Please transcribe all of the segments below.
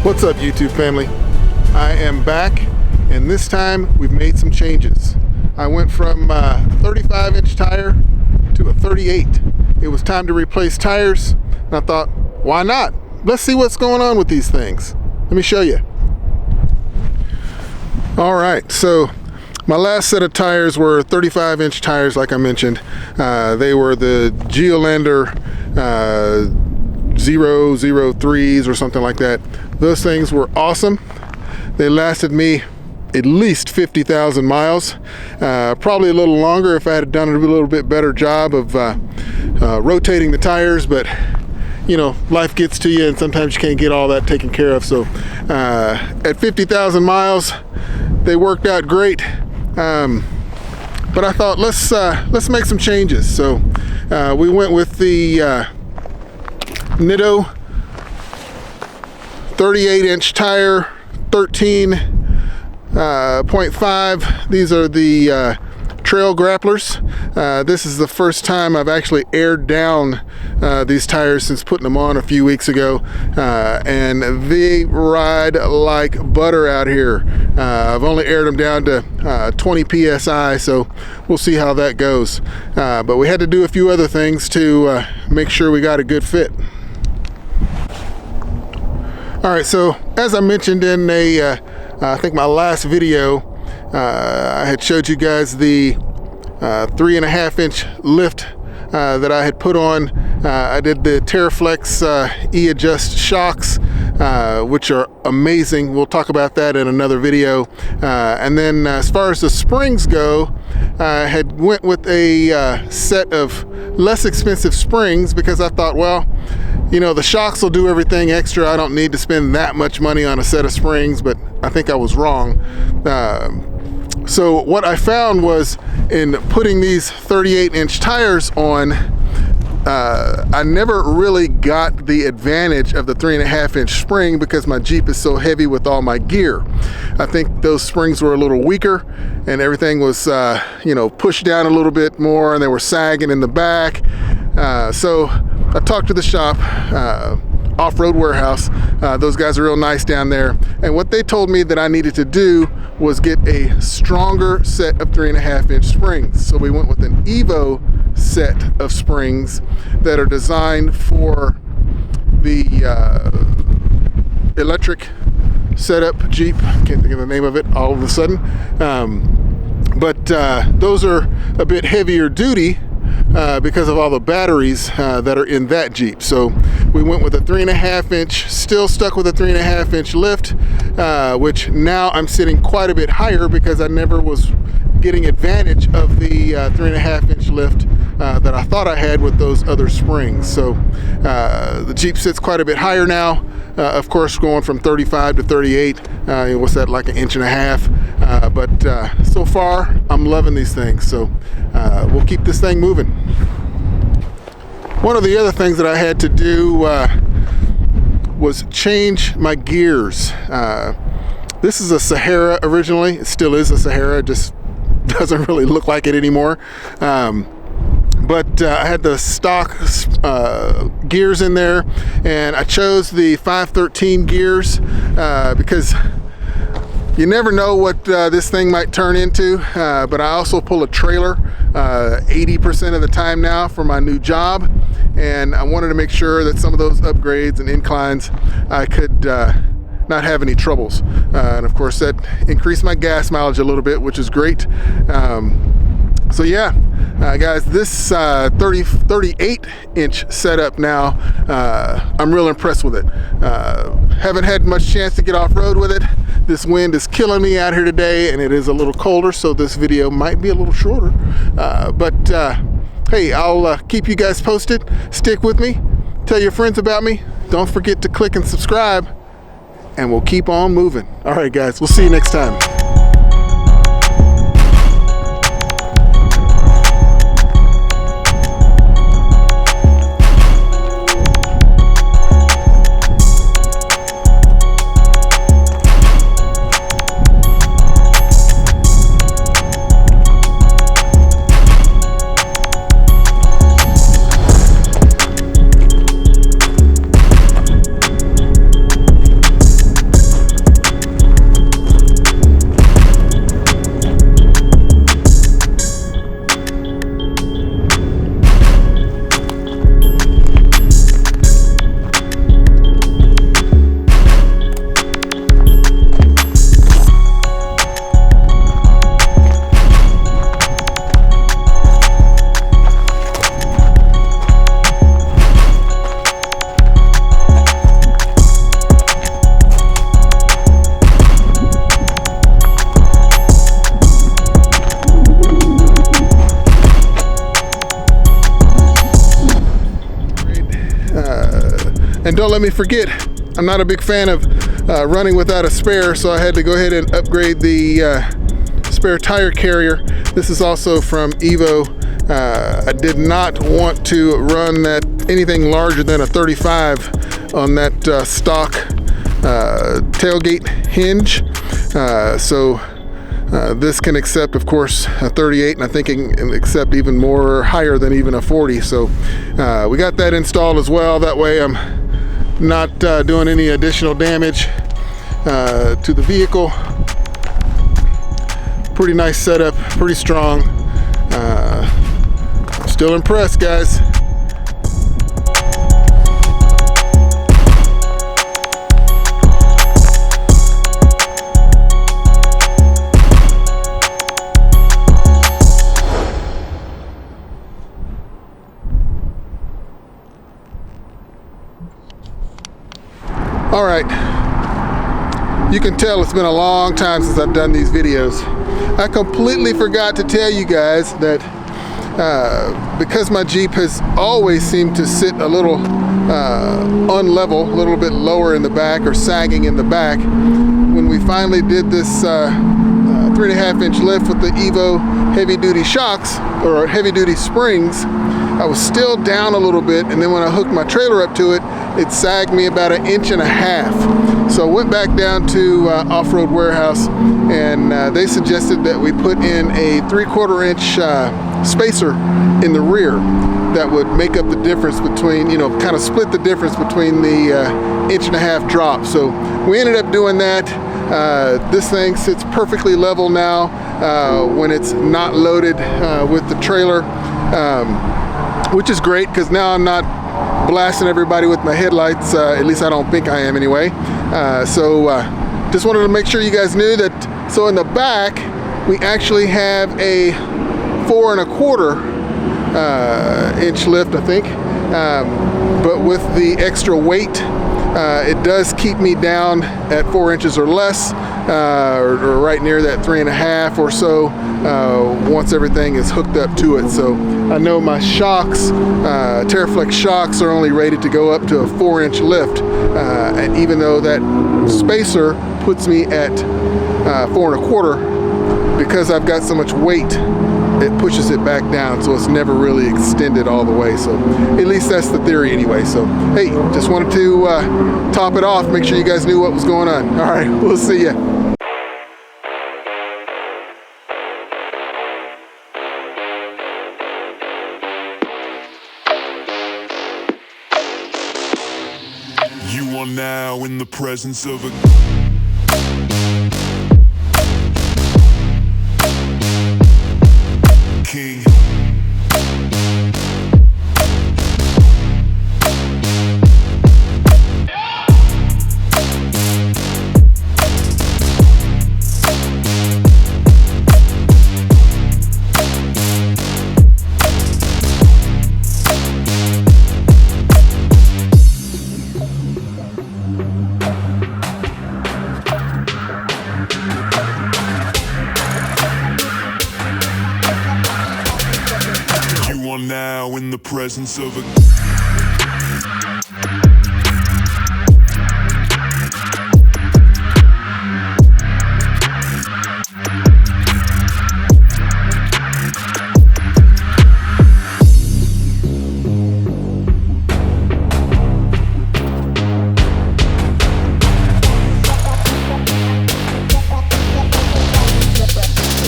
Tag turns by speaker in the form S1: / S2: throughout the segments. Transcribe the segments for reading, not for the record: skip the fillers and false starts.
S1: What's up, YouTube family? I am back, and this time we've made some changes. I went from a 35-inch tire to a 38. It was time to replace tires, and I thought, why not? Let's see what's going on with these things. Let me show you. All right, so my last set of tires were 35-inch tires, like I mentioned. They were the Geolander 003s or something like that. Those things were awesome. They lasted me at least 50,000 miles, probably a little longer if I had done a little bit better job of rotating the tires, but you know, life gets to you and sometimes you can't get all that taken care of. So at 50,000 miles, they worked out great. But I thought, let's make some changes. So we went with the Nitto 38-inch tire, 13.5. These are the trail grapplers. This is the first time I've actually aired down these tires since putting them on a few weeks ago, and they ride like butter out here. I've only aired them down to 20 psi, so we'll see how that goes. But we had to do a few other things to make sure we got a good fit. All right, so as I mentioned in I think my last video, I had showed you guys the 3.5-inch lift that I had put on. I did the TerraFlex E-Adjust shocks, which are amazing. We'll talk about that in another video. And then as far as the springs go, I had went with a set of less expensive springs because I thought, well, you know, the shocks will do everything extra. I don't need to spend that much money on a set of springs, but I think I was wrong. So what I found was in putting these 38-inch tires on, I never really got the advantage of the 3.5-inch spring because my Jeep is so heavy with all my gear. I think those springs were a little weaker and everything was, you know, pushed down a little bit more, and they were sagging in the back. So I talked to the shop, Off-Road Warehouse. Those guys are real nice down there. And what they told me that I needed to do was get a stronger set of 3.5-inch springs. So we went with an Evo set of springs that are designed for the electric setup Jeep. Can't think of the name of it all of a sudden. But those are a bit heavier duty because of all the batteries that are in that Jeep. So we went with a 3.5-inch, still stuck with a 3.5-inch lift, which now I'm sitting quite a bit higher because I never was getting advantage of the 3.5-inch lift that I thought I had with those other springs. So the Jeep sits quite a bit higher now. Of course, going from 35 to 38, what's that, like 1.5 inches? But so far, I'm loving these things. So we'll keep this thing moving. One of the other things that I had to do was change my gears. This is a Sahara originally. It still is a Sahara, just doesn't really look like it anymore. But I had the stock gears in there, and I chose the 513 gears because you never know what this thing might turn into. But I also pull a trailer 80% of the time now for my new job, and I wanted to make sure that some of those upgrades and inclines I could not have any troubles. And of course that increased my gas mileage a little bit, which is great. So yeah, guys, this 38-inch setup now, I'm real impressed with it. Haven't had much chance to get off-road with it. This wind is killing me out here today, and it is a little colder, so this video might be a little shorter. But hey, I'll keep you guys posted. Stick with me. Tell your friends about me. Don't forget to click and subscribe, and we'll keep on moving. All right, guys, we'll see you next time. And don't let me forget, I'm not a big fan of running without a spare, so I had to go ahead and upgrade the spare tire carrier. This is also from Evo. I did not want to run anything larger than a 35 on that stock tailgate hinge. So this can accept, of course, a 38, and I think it can accept even more, higher than even a 40. So we got that installed as well. That way I'm not doing any additional damage to the vehicle. Pretty nice setup, pretty strong. Still impressed, guys. All right, you can tell it's been a long time since I've done these videos. I completely forgot to tell you guys that because my Jeep has always seemed to sit a little unlevel, a little bit lower in the back or sagging in the back, when we finally did this 3.5-inch lift with the Evo heavy duty shocks or heavy duty springs, I was still down a little bit, and then when I hooked my trailer up to it, it sagged me about 1.5 inches. So I went back down to Off-Road Warehouse, and they suggested that we put in a 3/4 inch spacer in the rear that would make up the difference between, kind of split the difference between the 1.5 inch drop. So we ended up doing that. This thing sits perfectly level now when it's not loaded with the trailer, which is great because now I'm not blasting everybody with my headlights. At least I don't think I am anyway. So just wanted to make sure you guys knew that. So in the back, we actually have a 4.25 inch lift, I think. But with the extra weight, it does keep me down at 4 inches or less, or right near that 3.5 or so, once everything is hooked up to it. So I know my shocks, Terraflex shocks, are only rated to go up to a 4-inch lift, and even though that spacer puts me at 4.25, because I've got so much weight, it pushes it back down, so it's never really extended all the way. So at least that's the theory anyway. So hey, just wanted to top it off, make sure you guys knew what was going on. All right, we'll see ya.
S2: You are now in the presence of a king. Now in the presence of a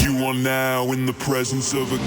S2: You are now in the presence of a